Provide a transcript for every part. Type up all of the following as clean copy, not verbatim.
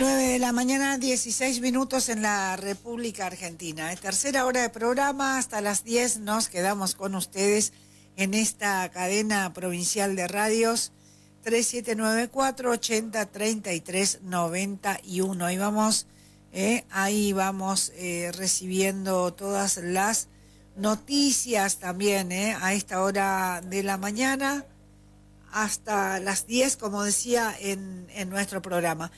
9 de la mañana, 16 minutos en la República Argentina. Tercera hora de programa, hasta las 10 nos quedamos con ustedes en esta cadena provincial de radios 3794-803391. Ahí vamos recibiendo todas las noticias también a esta hora de la mañana, hasta las 10, como decía, en nuestro programa.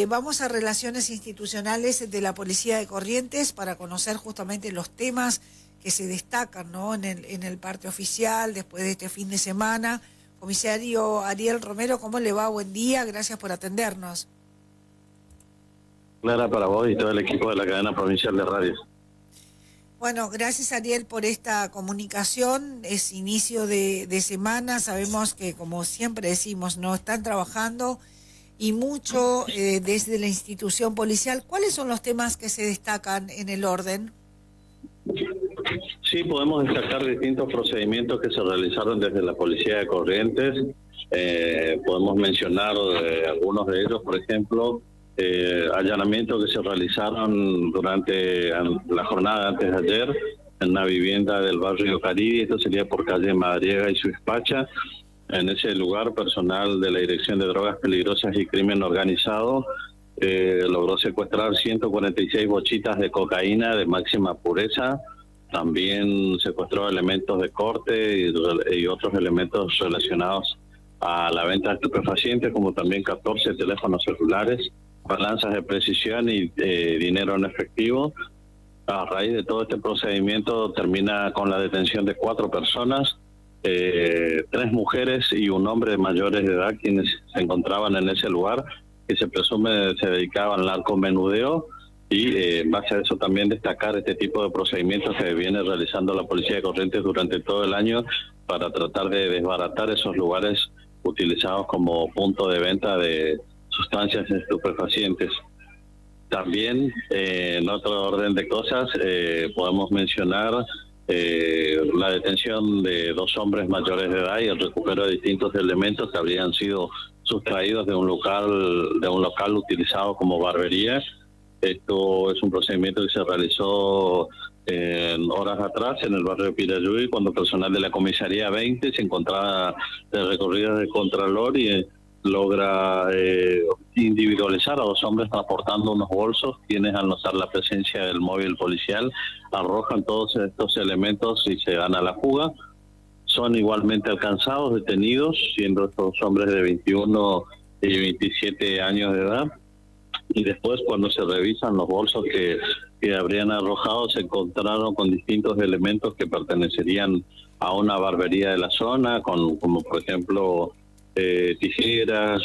Vamos a Relaciones Institucionales de la Policía de Corrientes para conocer justamente los temas que se destacan, ¿no?, en el parte oficial después de este fin de semana. Comisario Ariel Romero, ¿cómo le va? Buen día, gracias por atendernos. Clara, para vos y todo el equipo de la cadena provincial de radios. Bueno, gracias Ariel por esta comunicación. Es inicio de semana, sabemos que, como siempre decimos, no están trabajando y mucho desde la institución policial. ¿Cuáles son los temas que se destacan en el orden? Sí, podemos destacar distintos procedimientos que se realizaron desde la Policía de Corrientes. Podemos mencionar algunos de ellos, por ejemplo, allanamientos que se realizaron durante la jornada antes de ayer en una vivienda del barrio Caribe. Esto sería por calle Madariaga y Suispacha. En ese lugar, personal de la Dirección de Drogas Peligrosas y Crimen Organizado logró secuestrar 146 bochitas de cocaína de máxima pureza. También secuestró elementos de corte y otros elementos relacionados a la venta de estupefacientes, como también 14 teléfonos celulares, balanzas de precisión y dinero en efectivo. A raíz de todo este procedimiento termina con la detención de 4 personas, 3 mujeres y un hombre de mayores de edad, quienes se encontraban en ese lugar, que se presume se dedicaban al narcomenudeo, y en base a eso también destacar este tipo de procedimientos que viene realizando la Policía de Corrientes durante todo el año para tratar de desbaratar esos lugares utilizados como punto de venta de sustancias estupefacientes. También, en otro orden de cosas, podemos mencionar la detención de 2 hombres mayores de edad y el recupero de distintos elementos que habrían sido sustraídos de un local utilizado como barbería. Esto es un procedimiento que se realizó horas atrás en el barrio de Pirayuy, cuando personal de la comisaría 20 se encontraba de recorridas de Contralor y logra individualizar a 2 hombres transportando unos bolsos, quienes, al notar la presencia del móvil policial, arrojan todos estos elementos y se dan a la fuga. Son igualmente alcanzados, detenidos, siendo estos hombres de 21 y 27 años de edad. Y después, cuando se revisan los bolsos que habrían arrojado, se encontraron con distintos elementos que pertenecerían a una barbería de la zona, como por ejemplo tijeras,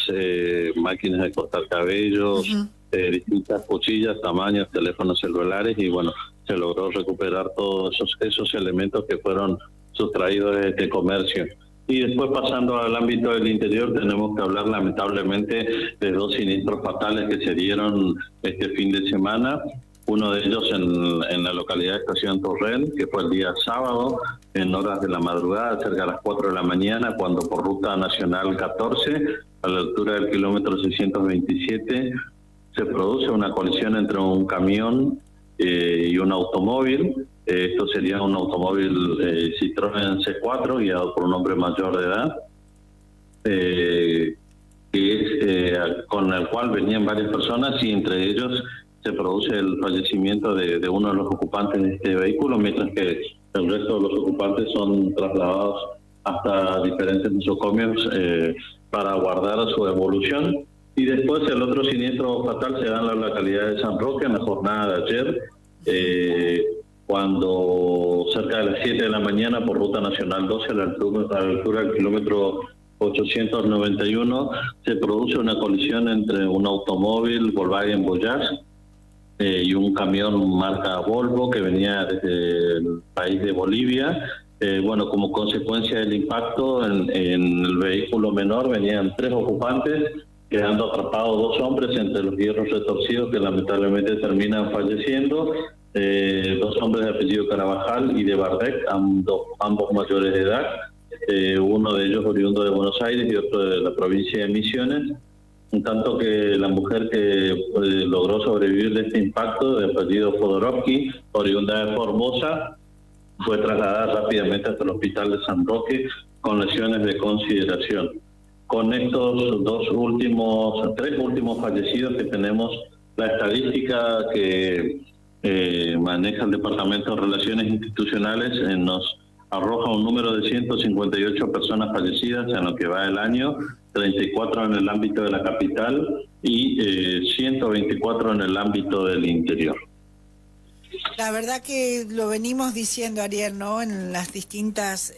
máquinas de cortar cabellos, distintas cuchillas, tamaños, teléfonos celulares, y bueno, se logró recuperar todos esos elementos que fueron sustraídos de este comercio. Y después, pasando al ámbito del interior, tenemos que hablar lamentablemente de 2 siniestros fatales que se dieron este fin de semana. Uno de ellos en la localidad de Estación Torrent, que fue el día sábado, en horas de la madrugada, cerca de las 4 de la mañana, cuando por ruta nacional 14, a la altura del kilómetro 627, se produce una colisión entre un camión y un automóvil. Esto sería un automóvil Citroën C4, guiado por un hombre mayor de edad, con el cual venían varias personas, y entre ellos se produce el fallecimiento de uno de los ocupantes de este vehículo, mientras que el resto de los ocupantes son trasladados hasta diferentes nosocomios para aguardar su evolución. Y después, el otro siniestro fatal se da en la localidad de San Roque en la jornada de ayer, cuando cerca de las 7 de la mañana, por ruta nacional 12, a la altura del kilómetro 891, se produce una colisión entre un automóvil Volkswagen Voyage y un camión marca Volvo que venía desde el país de Bolivia. Bueno, como consecuencia del impacto en el vehículo menor venían 3 ocupantes, quedando atrapados 2 hombres entre los hierros retorcidos, que lamentablemente terminan falleciendo. 2 hombres de apellido Carabajal y de Bardec, ambos mayores de edad, uno de ellos oriundo de Buenos Aires y otro de la provincia de Misiones. en tanto que la mujer que logró sobrevivir de este impacto, de apellido Fodorovsky, oriunda de Formosa, fue trasladada rápidamente hasta el hospital de San Roque con lesiones de consideración. Con estos tres últimos fallecidos que tenemos, la estadística que maneja el Departamento de Relaciones Institucionales nos arroja un número de 158 personas fallecidas en lo que va del año, 34 en el ámbito de la capital y 124 en el ámbito del interior. La verdad que lo venimos diciendo, Ariel, ¿no? En las distintas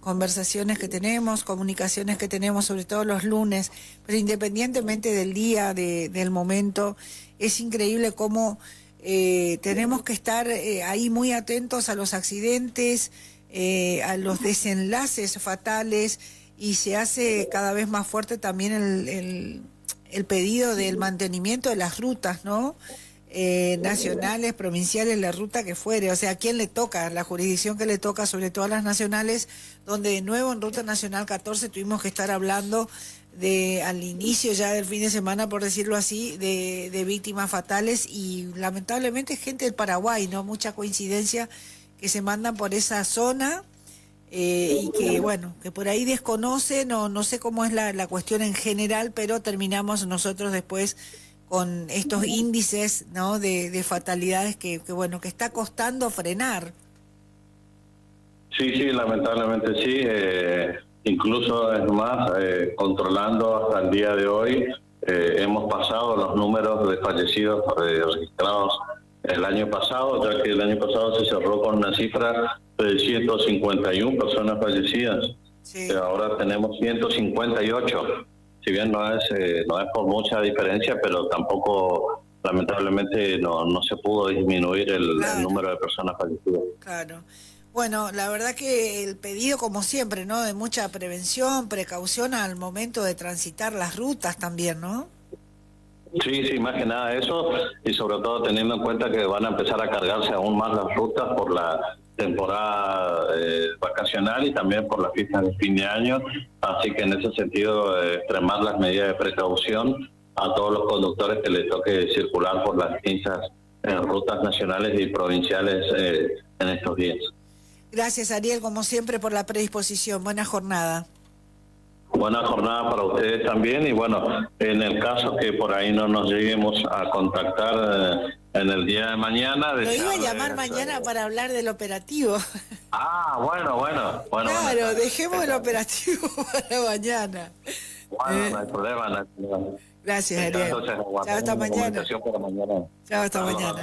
conversaciones que tenemos, comunicaciones que tenemos, sobre todo los lunes, pero independientemente del día, del momento, es increíble cómo tenemos que estar ahí muy atentos a los accidentes, a los desenlaces fatales, y se hace cada vez más fuerte también el pedido del mantenimiento de las rutas, ¿no? Nacionales, provinciales, la ruta que fuere, o sea, ¿a quién le toca? La jurisdicción que le toca, sobre todo a las nacionales, donde de nuevo en Ruta Nacional 14 tuvimos que estar hablando al inicio ya del fin de semana, por decirlo así, de víctimas fatales, y lamentablemente gente del Paraguay, ¿no? Mucha coincidencia que se mandan por esa zona, y que bueno, que por ahí desconocen, no sé cómo es la cuestión en general, pero terminamos nosotros después con estos índices, ¿no? de fatalidades que bueno, que está costando frenar. Sí, lamentablemente sí. Incluso es más, controlando hasta el día de hoy, hemos pasado los números de fallecidos registrados el año pasado, ya que el año pasado se cerró con una cifra de 151 personas fallecidas. Sí. Ahora tenemos 158. Si bien no es por mucha diferencia, pero tampoco, lamentablemente, no se pudo disminuir el número de personas fallecidas. Claro. Bueno, la verdad que el pedido, como siempre, ¿no? De mucha prevención, precaución al momento de transitar las rutas también, ¿no? Sí, más que nada eso, y sobre todo teniendo en cuenta que van a empezar a cargarse aún más las rutas por la temporada vacacional y también por las fiestas de fin de año, así que en ese sentido extremar las medidas de precaución a todos los conductores que les toque circular por las distintas rutas nacionales y provinciales en estos días. Gracias, Ariel, como siempre, por la predisposición. Buena jornada. Buena jornada para ustedes también, y bueno, en el caso que por ahí no nos lleguemos a contactar en el día de mañana... Lo iba a llamar mañana para hablar del operativo. Bueno. Claro, dejemos el operativo para mañana. Bueno, no hay problema, no hay problema. Gracias, Ariel. Entonces, chao, hasta mañana. Chao, hasta mañana.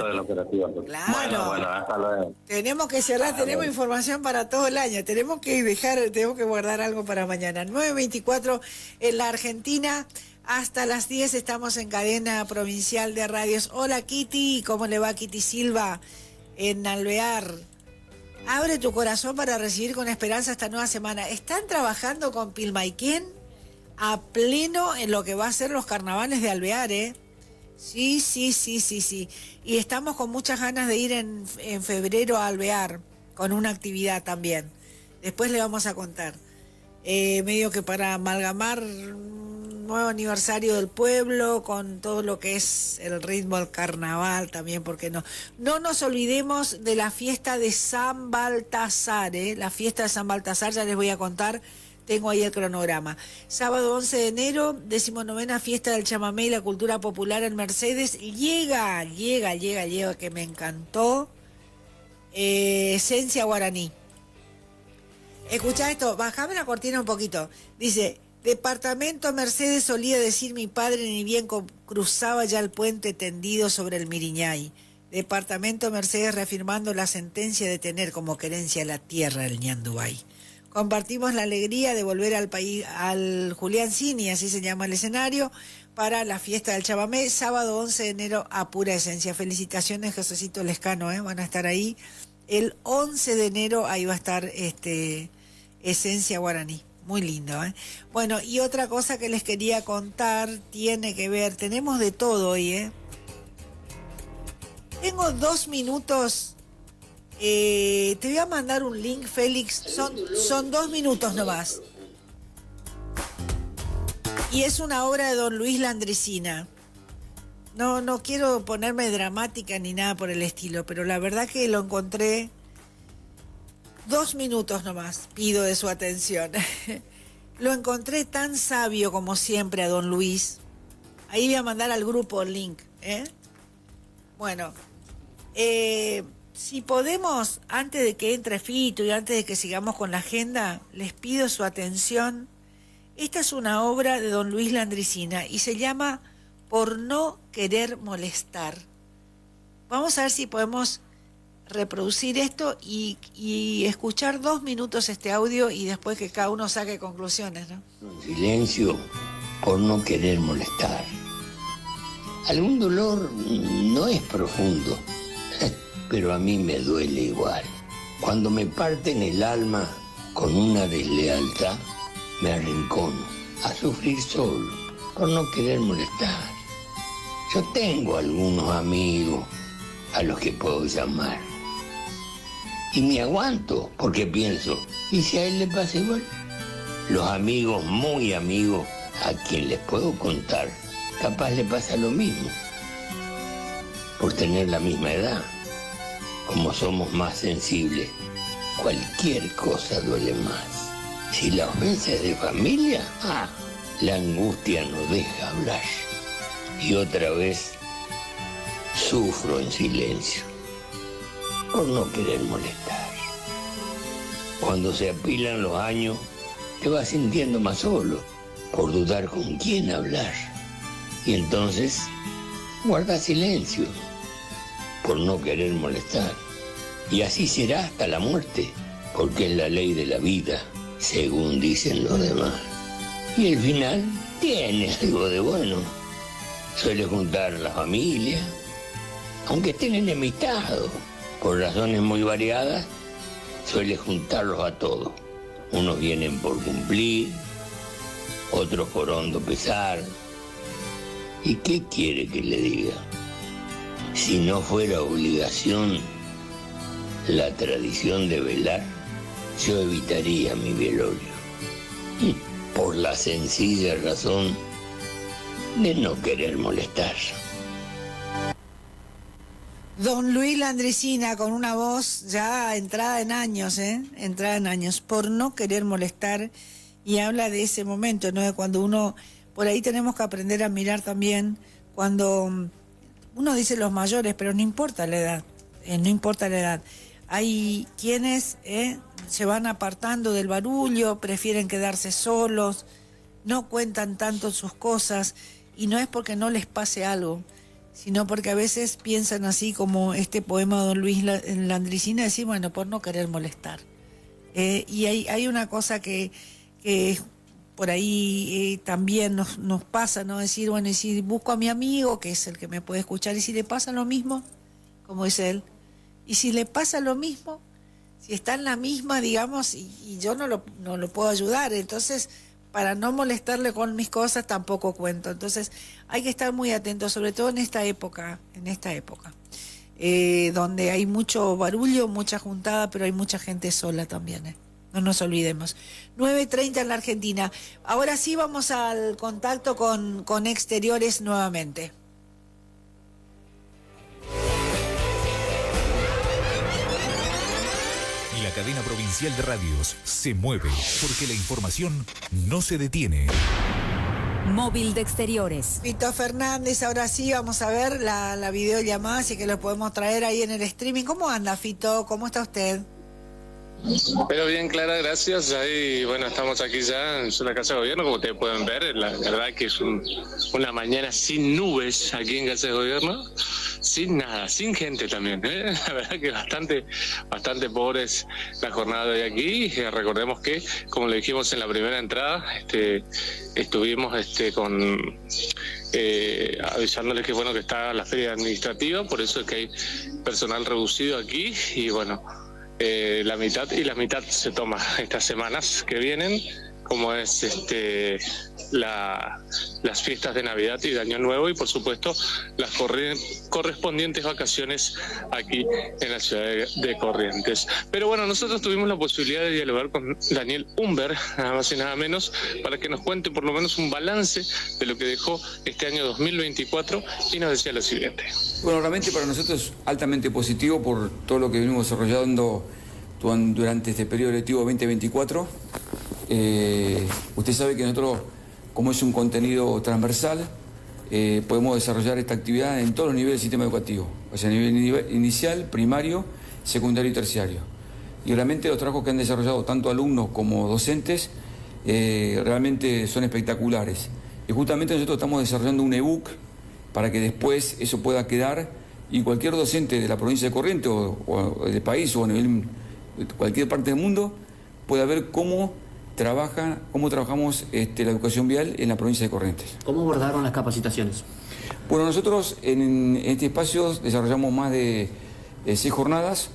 Claro. Bueno, hasta luego. Tenemos que cerrar, tenemos información para todo el año. Tenemos que guardar algo para mañana. 9:24 en la Argentina. Hasta las 10 estamos en cadena provincial de radios. Hola, Kitty. ¿Cómo le va, Kitty Silva? En Alvear. Abre tu corazón para recibir con esperanza esta nueva semana. ¿Están trabajando con Pilmaiquén a pleno en lo que va a ser los carnavales de Alvear, eh? Sí. Y estamos con muchas ganas de ir en febrero a Alvear, con una actividad también. Después le vamos a contar. Medio que para amalgamar un nuevo aniversario del pueblo, con todo lo que es el ritmo del carnaval también, ¿por qué no? No nos olvidemos de la fiesta de San Baltasar, ¿eh? La fiesta de San Baltasar, ya les voy a contar. Tengo ahí el cronograma. Sábado 11 de enero, 19ª fiesta del chamamé y la cultura popular en Mercedes. Llega, que me encantó. Esencia guaraní. Escuchá esto, bajame la cortina un poquito. Dice, departamento Mercedes, solía decir mi padre, ni bien cruzaba ya el puente tendido sobre el Miriñay. Departamento Mercedes reafirmando la sentencia de tener como querencia la tierra del Ñandubay. Compartimos la alegría de volver al país, al Julián Cini, así se llama el escenario, para la fiesta del chamamé, sábado 11 de enero a pura esencia. Felicitaciones, Jesucito Lescano, van a estar ahí. El 11 de enero ahí va a estar Esencia Guaraní. Muy lindo, Bueno, y otra cosa que les quería contar tiene que ver, tenemos de todo hoy, Tengo 2 minutos. Te voy a mandar un link, Félix. Son 2 minutos nomás. Y es una obra de don Luis Landricina. No quiero ponerme dramática ni nada por el estilo, pero la verdad que lo encontré 2 minutos nomás, pido de su atención. Lo encontré tan sabio como siempre a don Luis. Ahí voy a mandar al grupo el link, ¿eh? Bueno, si podemos, antes de que entre Fito y antes de que sigamos con la agenda, les pido su atención. Esta es una obra de don Luis Landricina y se llama Por no querer molestar. Vamos a ver si podemos reproducir esto y escuchar 2 minutos este audio y después que cada uno saque conclusiones, ¿no? Silencio por no querer molestar. Algún dolor no es profundo, pero a mí me duele igual. Cuando me parten el alma con una deslealtad, me arrincono a sufrir solo por no querer molestar. Yo tengo algunos amigos a los que puedo llamar. Y me aguanto porque pienso, ¿y si a él le pasa igual? Los amigos, muy amigos, a quien les puedo contar, capaz le pasa lo mismo. Por tener la misma edad, como somos más sensibles, cualquier cosa duele más. Si la ofensa es de familia, la angustia no deja hablar. Y otra vez sufro en silencio por no querer molestar. Cuando se apilan los años, te vas sintiendo más solo por dudar con quién hablar. Y entonces guarda silencio por no querer molestar. Y así será hasta la muerte, porque es la ley de la vida, según dicen los demás. Y el final tiene algo de bueno. Suele juntar a la familia, aunque estén enemistados, por razones muy variadas, suele juntarlos a todos. Unos vienen por cumplir, otros por hondo pesar. ¿Y qué quiere que le diga? Si no fuera obligación la tradición de velar, yo evitaría mi velorio. Por la sencilla razón de no querer molestar. Don Luis Landricina con una voz ya entrada en años, entrada en años, por no querer molestar, y habla de ese momento, ¿no? De cuando uno, por ahí tenemos que aprender a mirar también, cuando uno dice los mayores, pero no importa la edad, no importa la edad. Hay quienes se van apartando del barullo, prefieren quedarse solos, no cuentan tanto sus cosas, y no es porque no les pase algo, sino porque a veces piensan así como este poema de don Luis Landricina, decir, bueno, por no querer molestar. Y hay una cosa que por ahí también nos pasa, ¿no? Decir, bueno, y si busco a mi amigo, que es el que me puede escuchar, y si le pasa lo mismo, como dice él, y si le pasa lo mismo, si está en la misma, digamos, y yo no lo puedo ayudar, entonces para no molestarle con mis cosas tampoco cuento. Entonces hay que estar muy atentos, sobre todo en esta época, donde hay mucho barullo, mucha juntada, pero hay mucha gente sola también, No nos olvidemos. 9:30 en la Argentina. Ahora sí vamos al contacto con Exteriores nuevamente. La cadena provincial de radios se mueve porque la información no se detiene. Móvil de Exteriores. Fito Fernández, ahora sí vamos a ver la videollamada, así que lo podemos traer ahí en el streaming. ¿Cómo anda, Fito? ¿Cómo está usted? Pero bien, Clara, gracias. Ahí, bueno, estamos aquí ya en la Casa de Gobierno, como ustedes pueden ver. La verdad que es una mañana sin nubes aquí en Casa de Gobierno, sin nada, sin gente también, La verdad que bastante pobres la jornada de hoy aquí. Recordemos que, como le dijimos en la primera entrada, estuvimos avisándoles que bueno que está la feria administrativa, por eso es que hay personal reducido aquí y bueno, la mitad se toma estas semanas que vienen, como es las fiestas de Navidad y de Año Nuevo y por supuesto las correspondientes vacaciones aquí en la ciudad de Corrientes. Pero bueno, nosotros tuvimos la posibilidad de dialogar con Daniel Humber, nada más y nada menos, para que nos cuente por lo menos un balance de lo que dejó este año 2024 y nos decía lo siguiente. Bueno, realmente para nosotros es altamente positivo por todo lo que venimos desarrollando durante este periodo lectivo 2024. Usted sabe que nosotros, como es un contenido transversal, podemos desarrollar esta actividad en todos los niveles del sistema educativo, o sea, a nivel inicial, primario, secundario y terciario. Y realmente los trabajos que han desarrollado tanto alumnos como docentes realmente son espectaculares. Y justamente nosotros estamos desarrollando un ebook para que después eso pueda quedar y cualquier docente de la provincia de Corrientes o del país o a nivel cualquier parte del mundo pueda ver cómo trabajamos la educación vial en la provincia de Corrientes. ¿Cómo abordaron las capacitaciones? Bueno, nosotros en este espacio desarrollamos más de 6 jornadas.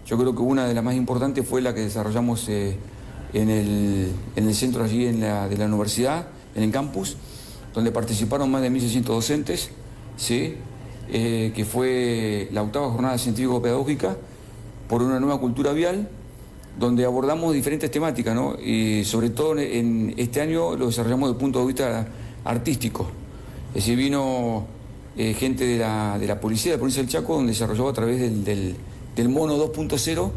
Yo creo que una de las más importantes fue la que desarrollamos en el centro allí de la universidad, en el campus, donde participaron más de 1.600 docentes, ¿sí? Que fue la 8ª jornada científico-pedagógica por una nueva cultura vial, donde abordamos diferentes temáticas, ¿no? Y sobre todo en este año lo desarrollamos desde el punto de vista artístico. Es decir, vino gente de la policía del Chaco, donde desarrolló a través del mono 2.0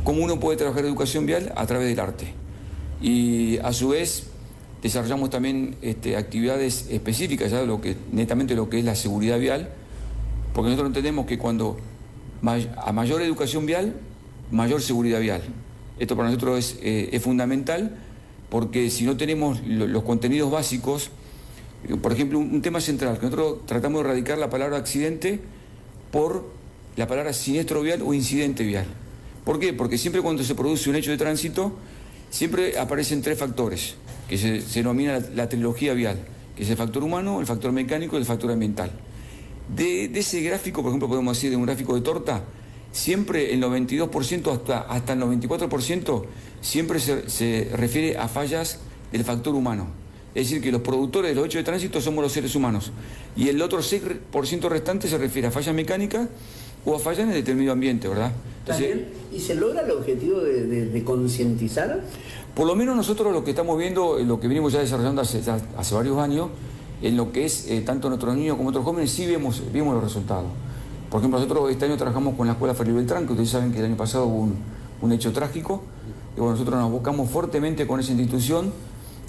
cómo uno puede trabajar educación vial a través del arte. Y a su vez desarrollamos también actividades específicas, ya netamente lo que es la seguridad vial, porque nosotros entendemos que cuando a mayor educación vial, mayor seguridad vial. Esto para nosotros es fundamental, porque si no tenemos los contenidos básicos, por ejemplo, un tema central, que nosotros tratamos de erradicar la palabra accidente por la palabra siniestro vial o incidente vial. ¿Por qué? Porque siempre cuando se produce un hecho de tránsito, siempre aparecen 3 factores, que se denomina la trilogía vial, que es el factor humano, el factor mecánico y el factor ambiental. De ese gráfico, por ejemplo, podemos decir de un gráfico de torta, siempre el 92% hasta el 94% siempre se refiere a fallas del factor humano. Es decir, que los productores de los hechos de tránsito somos los seres humanos. Y el otro 6% restante se refiere a fallas mecánicas o a fallas en el medio ambiente, ¿verdad? Entonces, ¿y se logra el objetivo de concientizar? Por lo menos nosotros lo que estamos viendo, lo que venimos ya desarrollando hace varios años, en lo que es tanto nuestros niños como nuestros jóvenes, sí vemos los resultados. Por ejemplo, nosotros este año trabajamos con la Escuela Felipe Beltrán, que ustedes saben que el año pasado hubo un hecho trágico, y bueno, nosotros nos buscamos fuertemente con esa institución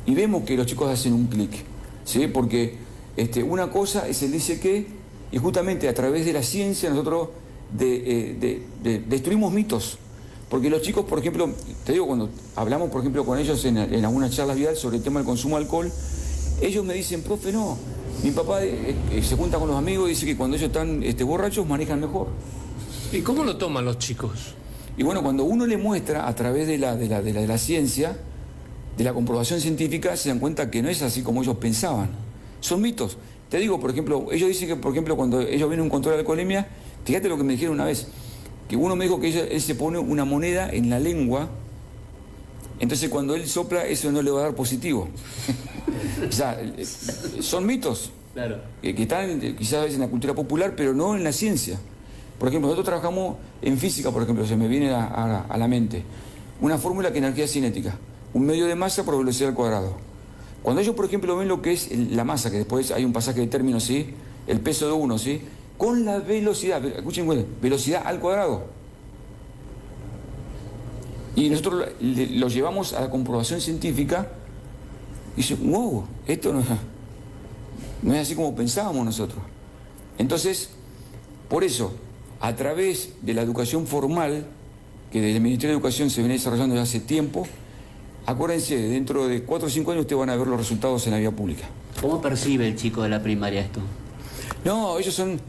y vemos que los chicos hacen un clic, ¿sí? Porque una cosa es el dice qué, y justamente a través de la ciencia nosotros destruimos mitos. Porque los chicos, por ejemplo, te digo, cuando hablamos, por ejemplo, con ellos en algunas charlas vial sobre el tema del consumo de alcohol, ellos me dicen, profe, no, mi papá se junta con los amigos y dice que cuando ellos están borrachos manejan mejor. ¿Y cómo lo toman los chicos? Y bueno, cuando uno le muestra a través de la ciencia, de la comprobación científica, se dan cuenta que no es así como ellos pensaban. Son mitos. Te digo, por ejemplo, ellos dicen que, por ejemplo, cuando ellos ven un control de alcoholemia, fíjate lo que me dijeron una vez, que uno me dijo que él se pone una moneda en la lengua, entonces cuando él sopla eso no le va a dar positivo. O sea, son mitos, claro, que están quizás a veces en la cultura popular, pero no en la ciencia. Por ejemplo, nosotros trabajamos en física, por ejemplo, se me viene a la mente una fórmula que es energía cinética, un medio de masa por velocidad al cuadrado. Cuando ellos, por ejemplo, ven lo que es la masa, que después hay un pasaje de términos, ¿sí? El peso de uno, ¿sí? Con la velocidad, escuchen, velocidad al cuadrado. Y nosotros lo llevamos a la comprobación científica y dicen, wow, esto no es así como pensábamos nosotros. Entonces, por eso, a través de la educación formal, que desde el Ministerio de Educación se viene desarrollando desde hace tiempo, acuérdense, dentro de 4 o 5 años ustedes van a ver los resultados en la vía pública. ¿Cómo percibe el chico de la primaria esto? No, ellos son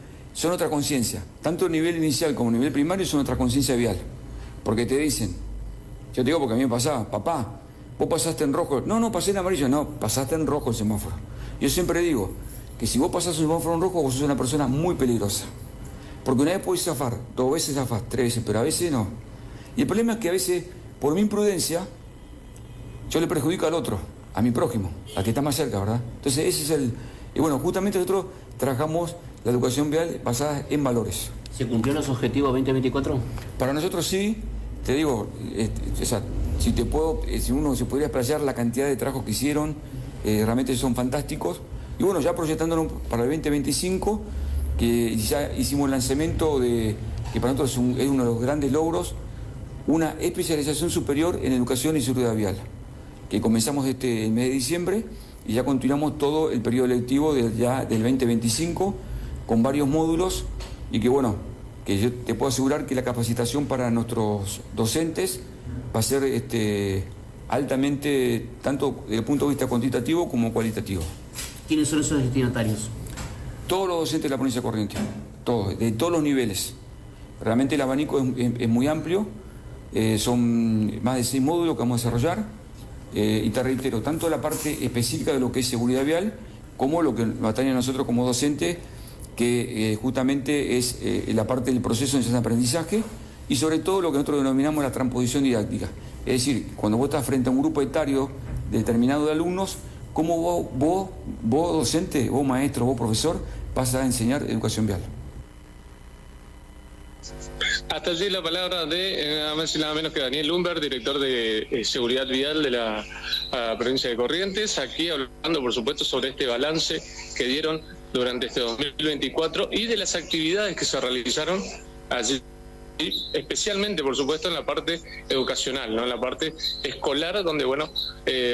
otra conciencia. Tanto a nivel inicial como a nivel primario son otra conciencia vial. Porque te dicen, yo te digo porque a mí me pasaba, papá, vos pasaste en rojo. No, pasé en amarillo. No, pasaste en rojo el semáforo. Yo siempre digo que si vos pasás un semáforo en rojo, vos sos una persona muy peligrosa. Porque una vez podés zafar, 2 veces zafás, 3 veces, pero a veces no. Y el problema es que a veces, por mi imprudencia, yo le perjudico al otro, a mi prójimo, al que está más cerca, ¿verdad? Entonces ese es el... Y bueno, justamente nosotros trabajamos la educación vial basada en valores. ¿Se cumplió los objetivos 2024? Para nosotros sí, te digo, o sea, si uno se podría explayar la cantidad de trabajos que hicieron, realmente son fantásticos. Y bueno, ya proyectándonos para el 2025, que ya hicimos el lanzamiento de, que para nosotros es uno de los grandes logros, una especialización superior en educación y seguridad vial, que comenzamos el mes de diciembre y ya continuamos todo el periodo lectivo del 2025 con varios módulos y que bueno, que yo te puedo asegurar que la capacitación para nuestros docentes va a ser altamente, tanto desde el punto de vista cuantitativo como cualitativo. ¿Quiénes son esos destinatarios? Todos los docentes de la provincia de Corrientes, todos, de todos los niveles. Realmente el abanico es muy amplio, son más de 6 módulos que vamos a desarrollar y te reitero, tanto la parte específica de lo que es seguridad vial como lo que nos atañe a nosotros como docentes, que justamente es la parte del proceso de enseñanza-aprendizaje y sobre todo lo que nosotros denominamos la transposición didáctica. Es decir, cuando vos estás frente a un grupo etario determinado de alumnos, ¿cómo vos docente, vos maestro, vos profesor, vas a enseñar educación vial? Hasta allí la palabra de nada más y nada menos que Daniel Lumber, director de Seguridad Vial de la provincia de Corrientes, aquí hablando por supuesto sobre este balance que dieron durante este 2024 y de las actividades que se realizaron allí, especialmente por supuesto en la parte educacional, ¿no? En la parte escolar, donde bueno,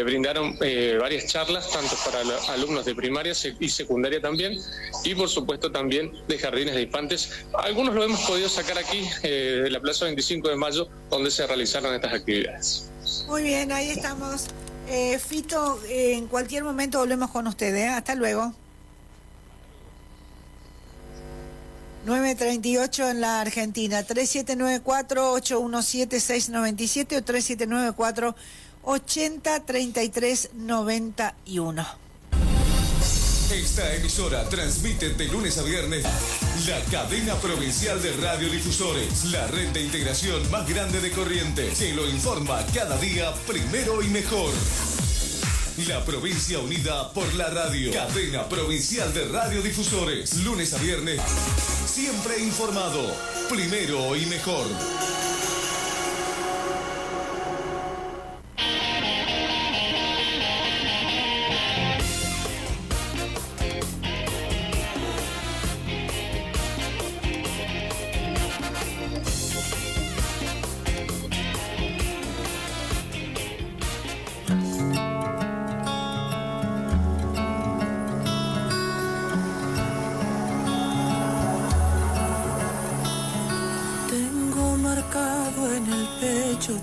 brindaron varias charlas, tanto para alumnos de primaria y secundaria también, y por supuesto también de jardines de infantes. Algunos lo hemos podido sacar aquí de la Plaza 25 de Mayo, donde se realizaron estas actividades. Muy bien, ahí estamos. Fito, en cualquier momento volvemos con ustedes. Hasta luego. 9:38 en la Argentina, 3794-817-697 o 3794-803391. Esta emisora transmite de lunes a viernes la cadena provincial de radiodifusores, la red de integración más grande de Corrientes, que lo informa cada día primero y mejor. La provincia unida por la radio. Cadena provincial de radiodifusores. Lunes a viernes. Siempre informado. Primero y mejor.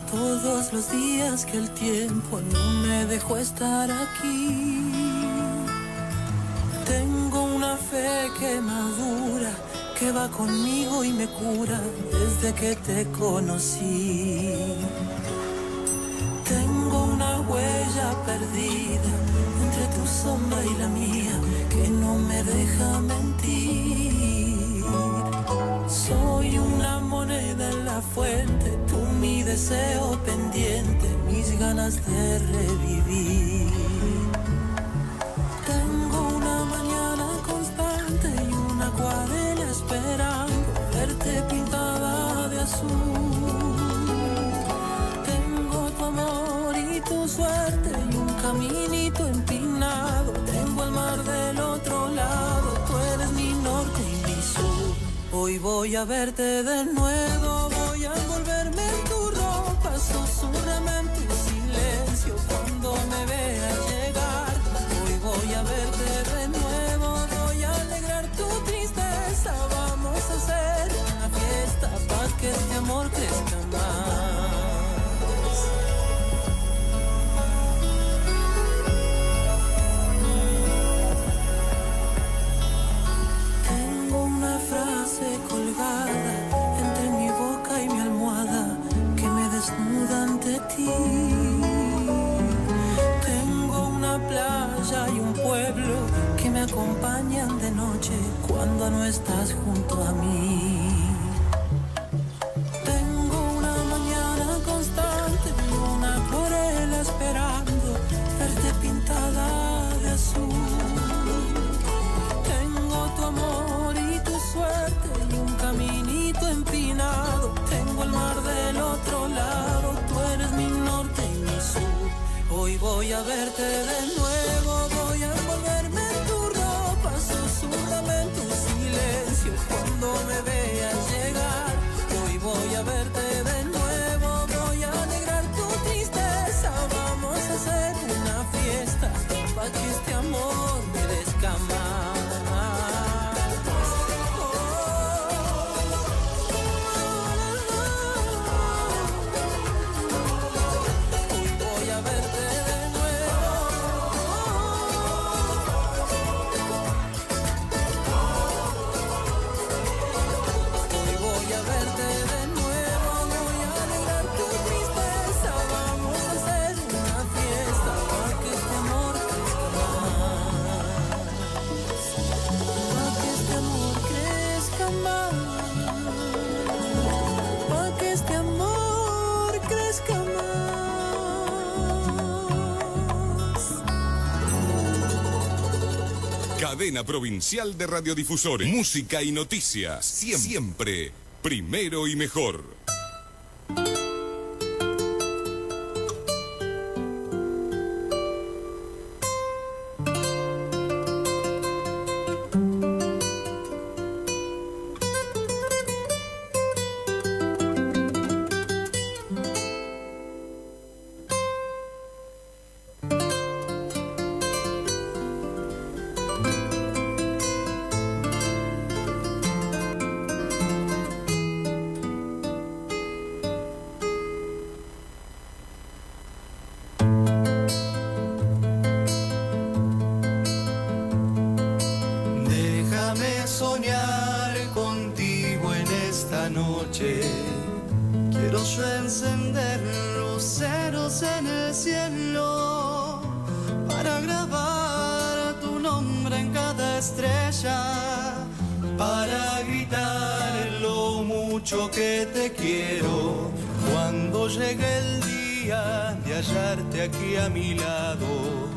Todos los días que el tiempo no me dejó estar aquí. Tengo una fe que madura, que va conmigo y me cura desde que te conocí. Tengo una huella perdida entre tu sombra y la mía que no me deja mentir. Soy una moneda en la fuente, tú mi deseo pendiente, mis ganas de revivir. Tengo una mañana constante y una acuarela esperando verte pintada de azul. Tengo tu amor y tu suerte y un caminito empinado. Tengo el mar del otro lado, tú eres mi norte y mi sur. Hoy voy a verte de nuevo, voy a envolverme en tu ropa, susurrame en tu silencio cuando me veas llegar. Hoy voy a verte de nuevo, voy a alegrar tu tristeza, vamos a hacer una fiesta para que este amor crezca más. Colgada entre mi boca y mi almohada que me desnuda ante ti. Tengo una playa y un pueblo que me acompañan de noche cuando no estás junto a mí. Tengo una mañana constante y una acuarela esperando verte pintar voy a verte de nuevo, voy a envolverme en tu ropa, susurrame en tu silencio cuando me veas llegar. Hoy voy a verte de nuevo, voy a alegrar tu tristeza, vamos a hacer una fiesta para que este amor merezca más. Cadena Provincial de Radiodifusores. Música y noticias. Siempre primero y mejor. Quiero yo encender luceros en el cielo para grabar tu nombre en cada estrella, para gritar lo mucho que te quiero cuando llegue el día de hallarte aquí a mi lado.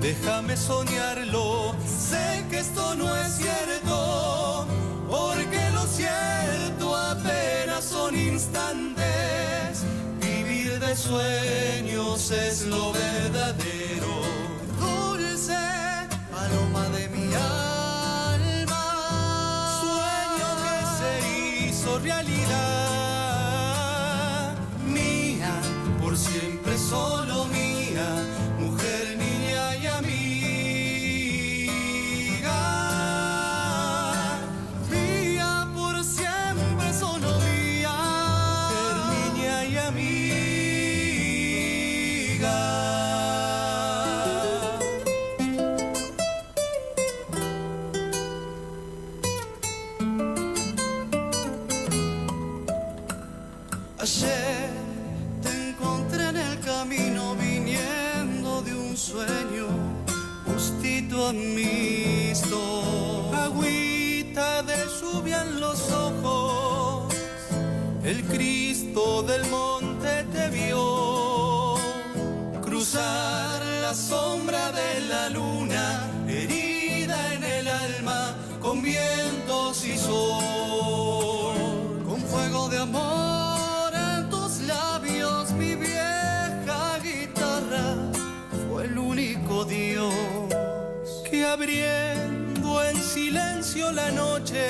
Déjame soñarlo, sé que esto no es cierto, porque lo cierto apenas son instantes. Vivir de sueños es lo verdadero. Dulce paloma de mi alma, sueño que se hizo realidad. Mía, por siempre solo mía, mujer, niña y amiga. Ayer te encontré en el camino viniendo de un sueño, justito a mí estoy. Agüita de lluvia en los ojos, el Cristo del monte te vio cruzar la sombra de la luna, herida en el alma, con vientos y sol, con fuego de amor. Labios, mi vieja guitarra fue el único Dios que abriendo en silencio la noche,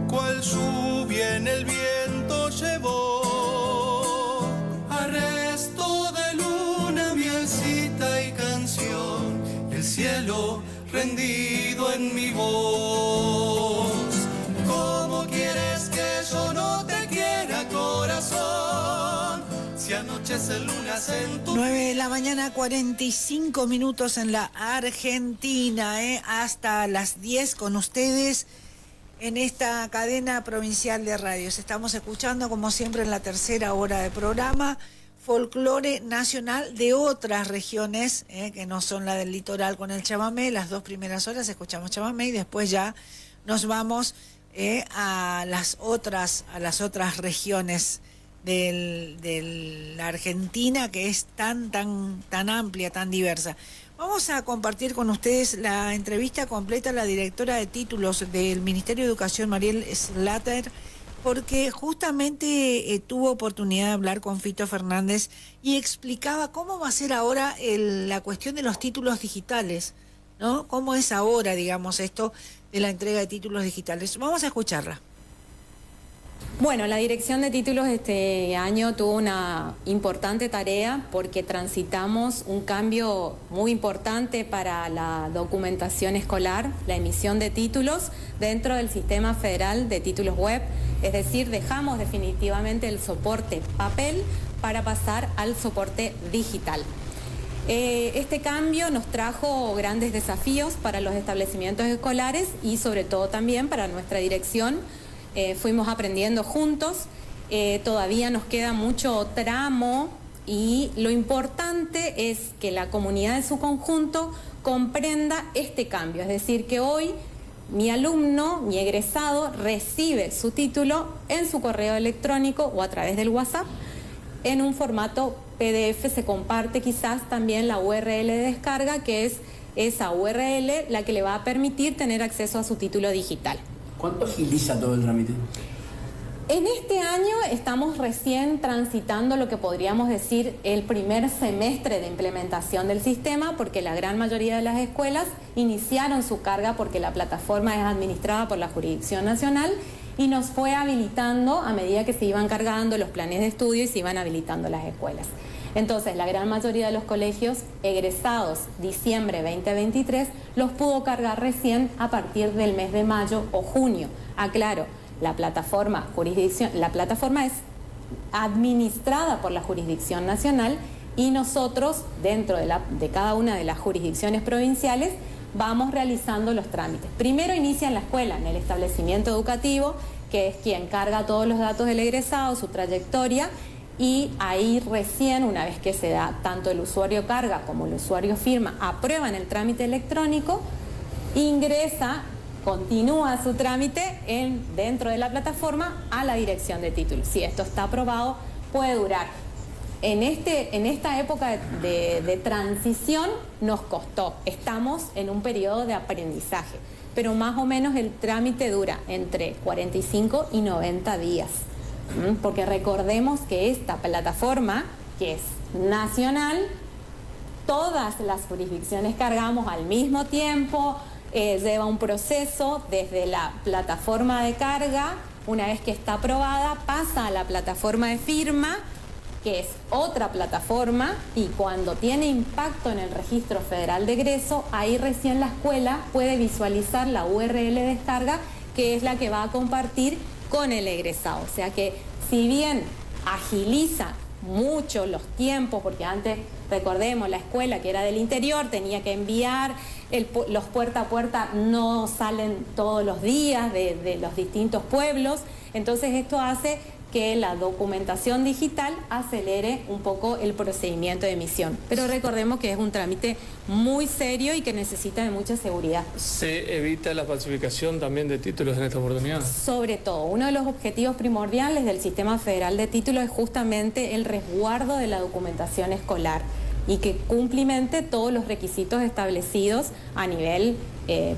cual lluvia en el viento llevó, arresto de luna, mielcita y canción, el cielo rendido en mi voz. ¿Cómo quieres que yo no te quiera, corazón? Si anochece lunas en tu... 9 de la mañana, 45 minutos en la Argentina, hasta las 10 con ustedes en esta cadena provincial de radios. Estamos escuchando, como siempre, en la tercera hora de programa, folclore nacional de otras regiones, que no son la del litoral con el chamamé. Las dos primeras horas escuchamos chamamé y después ya nos vamos a las otras regiones de la Argentina, que es tan amplia, tan diversa. Vamos a compartir con ustedes la entrevista completa a la directora de títulos del Ministerio de Educación, Mariel Slater, porque justamente tuvo oportunidad de hablar con Fito Fernández y explicaba cómo va a ser ahora la cuestión de los títulos digitales, ¿no? ¿Cómo es ahora, digamos, esto de la entrega de títulos digitales? Vamos a escucharla. Bueno, la Dirección de Títulos este año tuvo una importante tarea porque transitamos un cambio muy importante para la documentación escolar, la emisión de títulos dentro del Sistema Federal de Títulos Web, es decir, dejamos definitivamente el soporte papel para pasar al soporte digital. Este cambio nos trajo grandes desafíos para los establecimientos escolares y sobre todo también para nuestra dirección. Fuimos aprendiendo juntos, todavía nos queda mucho tramo y lo importante es que la comunidad en su conjunto comprenda este cambio, es decir, que hoy mi alumno, mi egresado, recibe su título en su correo electrónico o a través del WhatsApp en un formato PDF, se comparte quizás también la URL de descarga, que es esa URL la que le va a permitir tener acceso a su título digital. ¿Cuánto agiliza todo el trámite? En este año estamos recién transitando lo que podríamos decir el primer semestre de implementación del sistema, porque la gran mayoría de las escuelas iniciaron su carga porque la plataforma es administrada por la Jurisdicción Nacional y nos fue habilitando a medida que se iban cargando los planes de estudio y se iban habilitando las escuelas. Entonces, la gran mayoría de los colegios egresados diciembre 2023 los pudo cargar recién a partir del mes de mayo o junio. Aclaro, la plataforma es administrada por la Jurisdicción Nacional y nosotros, dentro de cada una de las jurisdicciones provinciales, vamos realizando los trámites. Primero inicia en la escuela, en el establecimiento educativo, que es quien carga todos los datos del egresado, su trayectoria, y ahí recién, una vez que se da tanto el usuario carga como el usuario firma, aprueban el trámite electrónico, ingresa, continúa su trámite dentro de la plataforma a la Dirección de Títulos. Si esto está aprobado, puede durar. En esta época de transición nos costó, estamos en un periodo de aprendizaje, pero más o menos el trámite dura entre 45 y 90 días. Porque recordemos que esta plataforma, que es nacional, todas las jurisdicciones cargamos al mismo tiempo, lleva un proceso desde la plataforma de carga, una vez que está aprobada, pasa a la plataforma de firma, que es otra plataforma, y cuando tiene impacto en el Registro Federal de Egreso, ahí recién la escuela puede visualizar la URL de descarga, que es la que va a compartir con el egresado. O sea que si bien agiliza mucho los tiempos, porque antes, recordemos, la escuela que era del interior tenía que enviar, los puerta a puerta no salen todos los días de los distintos pueblos, entonces esto hace que la documentación digital acelere un poco el procedimiento de emisión. Pero recordemos que es un trámite muy serio y que necesita de mucha seguridad. ¿Se evita la falsificación también de títulos en esta oportunidad? Sobre todo, uno de los objetivos primordiales del Sistema Federal de Títulos es justamente el resguardo de la documentación escolar y que cumplimente todos los requisitos establecidos a nivel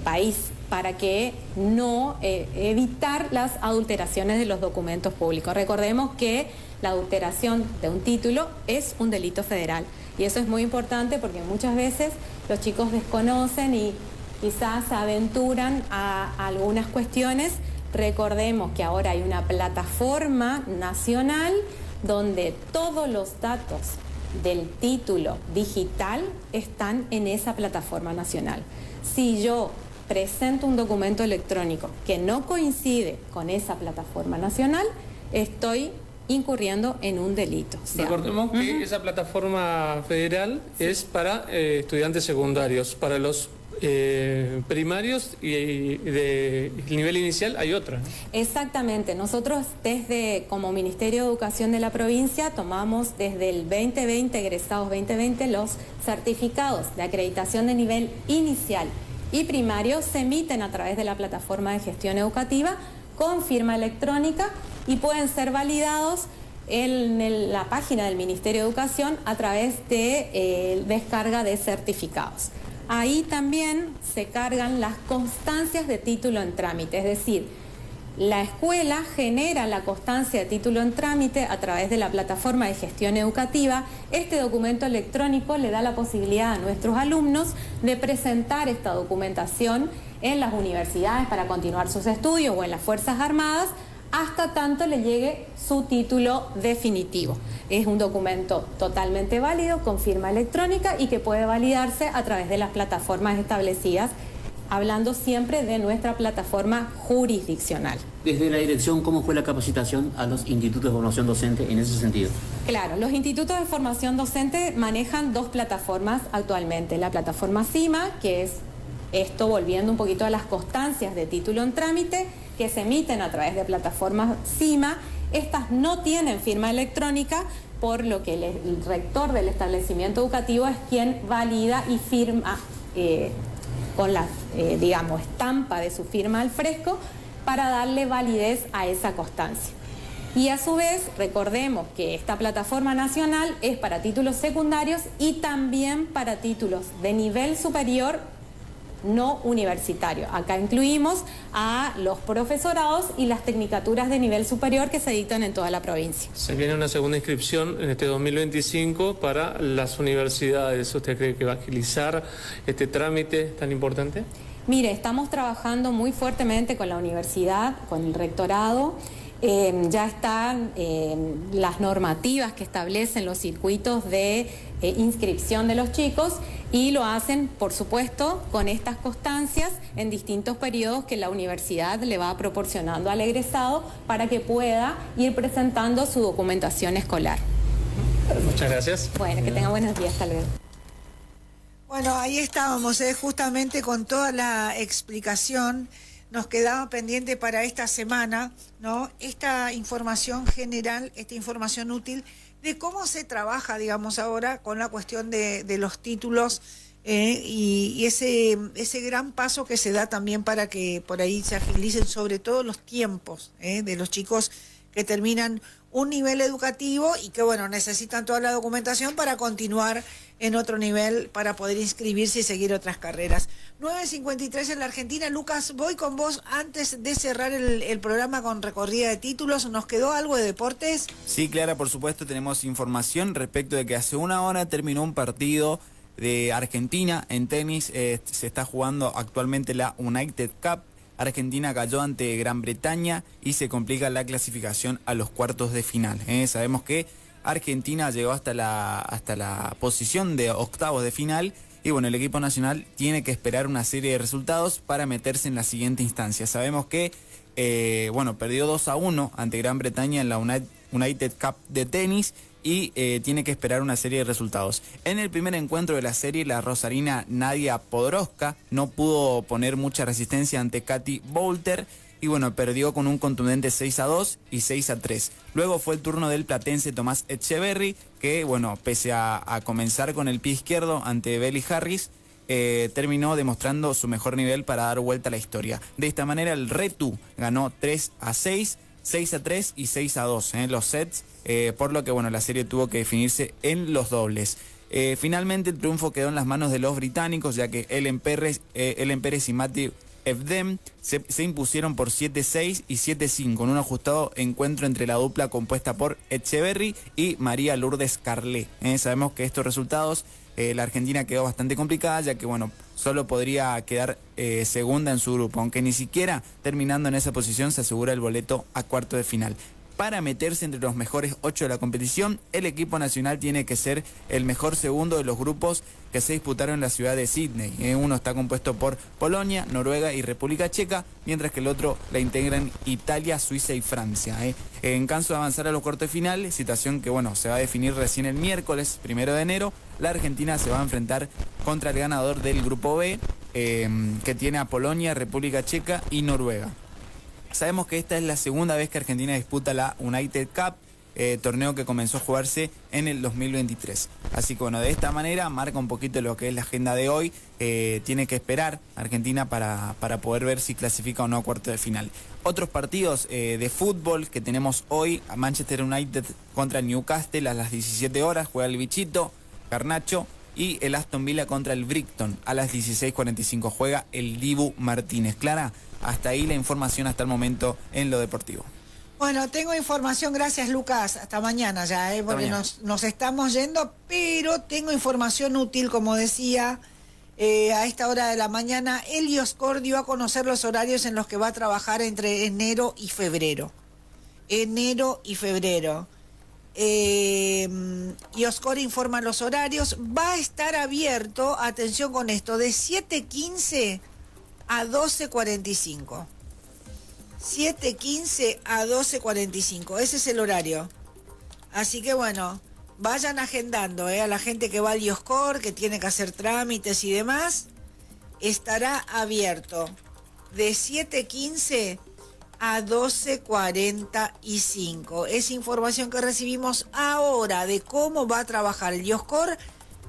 país, para que no evitar las adulteraciones de los documentos públicos. Recordemos que la adulteración de un título es un delito federal y eso es muy importante porque muchas veces los chicos desconocen y quizás se aventuran a algunas cuestiones. Recordemos que ahora hay una plataforma nacional donde todos los datos del título digital están en esa plataforma nacional. Si yo presento un documento electrónico que no coincide con esa plataforma nacional, estoy incurriendo en un delito. Recordemos que esa plataforma federal es para estudiantes secundarios, para los primarios y de nivel inicial hay otra. Exactamente, nosotros como Ministerio de Educación de la provincia tomamos desde el 2020, egresados 2020, los certificados de acreditación de nivel inicial y primario se emiten a través de la plataforma de gestión educativa con firma electrónica y pueden ser validados en la página del Ministerio de Educación a través de descarga de certificados. Ahí también se cargan las constancias de título en trámite, es decir, La escuela genera la constancia de título en trámite a través de la plataforma de gestión educativa. Este documento electrónico le da la posibilidad a nuestros alumnos de presentar esta documentación en las universidades para continuar sus estudios o en las Fuerzas Armadas hasta tanto le llegue su título definitivo. Es un documento totalmente válido, con firma electrónica y que puede validarse a través de las plataformas establecidas, hablando siempre de nuestra plataforma jurisdiccional. Desde la dirección, ¿cómo fue la capacitación a los institutos de formación docente en ese sentido? Claro, los institutos de formación docente manejan dos plataformas actualmente. La plataforma CIMA, que es esto volviendo un poquito a las constancias de título en trámite, que se emiten a través de plataformas CIMA. Estas no tienen firma electrónica, por lo que el rector del establecimiento educativo es quien valida y firma con la, estampa de su firma al fresco para darle validez a esa constancia. Y a su vez, recordemos que esta plataforma nacional es para títulos secundarios y también para títulos de nivel superior no universitario. Acá incluimos a los profesorados y las tecnicaturas de nivel superior que se dictan en toda la provincia. Se viene una segunda inscripción en este 2025 para las universidades. ¿Usted cree que va a agilizar este trámite tan importante? Mire, estamos trabajando muy fuertemente con la universidad, con el rectorado. Ya están las normativas que establecen los circuitos de inscripción de los chicos y lo hacen, por supuesto, con estas constancias en distintos periodos que la universidad le va proporcionando al egresado para que pueda ir presentando su documentación escolar. Muchas gracias. Bueno, que tengan buenos días, hasta luego. Bueno, ahí estábamos, justamente con toda la explicación. Nos quedaba pendiente para esta semana, ¿no? Esta información general, esta información útil de cómo se trabaja, digamos, ahora con la cuestión de los títulos y ese gran paso que se da también para que por ahí se agilicen sobre todo los tiempos de los chicos que terminan un nivel educativo y que, bueno, necesitan toda la documentación para continuar en otro nivel, para poder inscribirse y seguir otras carreras. 9:53 en la Argentina. Lucas, voy con vos antes de cerrar el programa con recorrida de títulos. ¿Nos quedó algo de deportes? Sí, Clara, por supuesto, tenemos información respecto de que hace una hora terminó un partido de Argentina en tenis. Se está jugando actualmente la United Cup. Argentina cayó ante Gran Bretaña y se complica la clasificación a los cuartos de final. Sabemos que Argentina llegó hasta la posición de octavos de final y bueno, el equipo nacional tiene que esperar una serie de resultados para meterse en la siguiente instancia. Sabemos que perdió 2-1 ante Gran Bretaña en la United Cup de tenis y tiene que esperar una serie de resultados. En el primer encuentro de la serie, la rosarina Nadia Podoroska no pudo poner mucha resistencia ante Katy Boulter y bueno, perdió con un contundente 6-2 y 6-3. Luego fue el turno del platense Tomás Etcheverry, que bueno, pese a comenzar con el pie izquierdo ante Belly Harris, terminó demostrando su mejor nivel para dar vuelta a la historia. De esta manera el Retu ganó 3-6, 6-3 y 6-2 los sets, por lo que bueno, la serie tuvo que definirse en los dobles. Finalmente el triunfo quedó en las manos de los británicos, ya que Ellen Pérez y Matthew Evdem se impusieron por 7-6 y 7-5 en un ajustado encuentro entre la dupla compuesta por Etcheverry y María Lourdes Carlé. Sabemos que estos resultados la Argentina quedó bastante complicada, ya que bueno, solo podría quedar segunda en su grupo, aunque ni siquiera terminando en esa posición se asegura el boleto a cuarto de final. Para meterse entre los mejores 8 de la competición, el equipo nacional tiene que ser el mejor segundo de los grupos que se disputaron en la ciudad de Sydney. Uno está compuesto por Polonia, Noruega y República Checa, mientras que el otro la integran Italia, Suiza y Francia. En caso de avanzar a los cuartos de final, situación que bueno, se va a definir recién el miércoles 1 de enero, la Argentina se va a enfrentar contra el ganador del grupo B, que tiene a Polonia, República Checa y Noruega. Sabemos que esta es la segunda vez que Argentina disputa la United Cup, torneo que comenzó a jugarse en el 2023. Así que bueno, de esta manera marca un poquito lo que es la agenda de hoy. Tiene que esperar Argentina para poder ver si clasifica o no a cuarto de final. Otros partidos de fútbol que tenemos hoy: Manchester United contra Newcastle a las 17 horas, juega el bichito Garnacho. y el Aston Villa contra el Brighton. A las 16:45 juega el Dibu Martínez. Clara, hasta ahí la información hasta el momento en lo deportivo. Bueno, tengo información, gracias Lucas, hasta mañana ya, porque nos estamos yendo, pero tengo información útil, como decía, a esta hora de la mañana. Elioscor dio a conocer los horarios en los que va a trabajar entre enero y febrero. Elioscor informa los horarios, va a estar abierto, atención con esto, de 7:15 a 12:45. 7:15 a 12:45, ese es el horario. Así que bueno, vayan agendando, a la gente que va al Elioscor, que tiene que hacer trámites y demás, estará abierto de 7:15 a 12:45. Es información que recibimos ahora de cómo va a trabajar el Elioscor,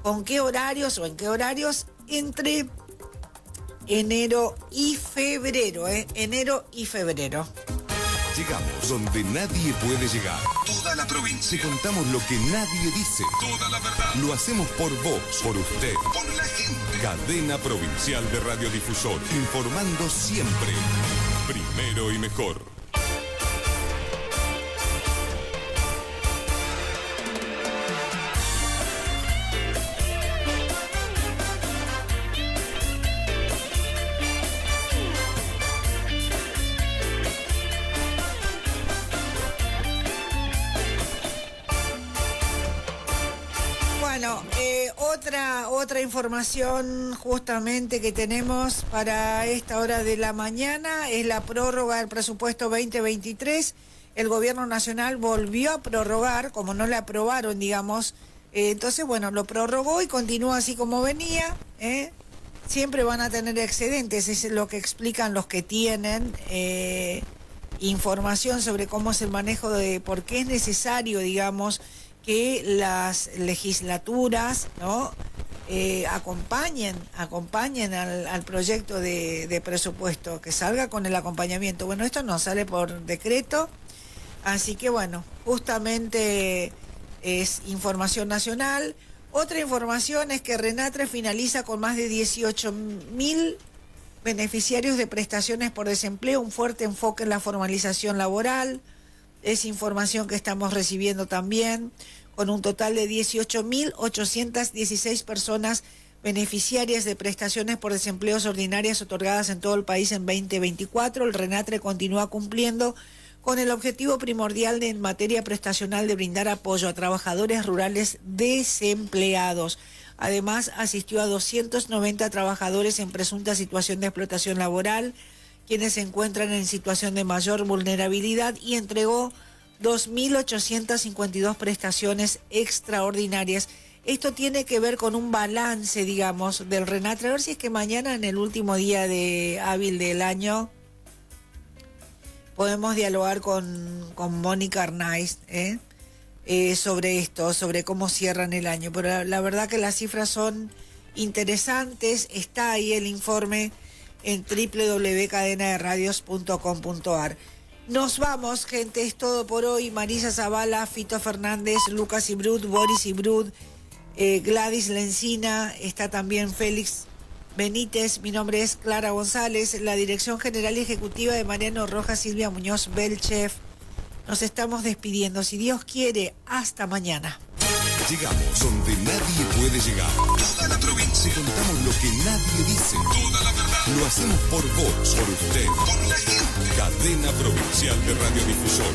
con qué horarios o en qué horarios entre enero y febrero, enero y febrero. Llegamos donde nadie puede llegar. Toda la provincia. Te contamos lo que nadie dice. Toda la verdad. Lo hacemos por vos, por usted, por la gente. Cadena Provincial de Radiodifusor. Informando siempre. Primero y mejor. Bueno, otra información justamente que tenemos para esta hora de la mañana es la prórroga del presupuesto 2023. El gobierno nacional volvió a prorrogar, como no le aprobaron, digamos, entonces, bueno, lo prorrogó y continúa así como venía, Siempre van a tener excedentes, es lo que explican los que tienen información sobre cómo es el manejo de por qué es necesario, digamos, que las legislaturas, ¿no? acompañen al proyecto de presupuesto, que salga con el acompañamiento. Bueno, esto no sale por decreto, así que bueno, justamente es información nacional. Otra información es que Renatre finaliza con más de 18.000 beneficiarios de prestaciones por desempleo, un fuerte enfoque en la formalización laboral. Es información que estamos recibiendo también, con un total de 18.816 personas beneficiarias de prestaciones por desempleos ordinarias otorgadas en todo el país en 2024. El Renatre continúa cumpliendo con el objetivo primordial en materia prestacional de brindar apoyo a trabajadores rurales desempleados. Además, asistió a 290 trabajadores en presunta situación de explotación laboral, quienes se encuentran en situación de mayor vulnerabilidad, y entregó 2.852 prestaciones extraordinarias. Esto tiene que ver con un balance, digamos, del Renatre. A ver si es que mañana, en el último día hábil del año, podemos dialogar con Mónica Arnaiz sobre esto, sobre cómo cierran el año. Pero la verdad que las cifras son interesantes. Está ahí el informe en www.cadenaderadios.com.ar. Nos vamos, gente, es todo por hoy. Marisa Zavala, Fito Fernández, Lucas Ibrud, Boris Ibrud, Gladys Lencina, está también Félix Benítez. Mi nombre es Clara González, la dirección general y ejecutiva de Mariano Rojas, Silvia Muñoz Belchef. Nos estamos despidiendo, si Dios quiere, hasta mañana. Llegamos donde nadie puede llegar. Toda la provincia. Contamos lo que nadie dice. Toda la verdad. Lo hacemos por vos, por usted, por la gente. Cadena Provincial de Radiodifusor.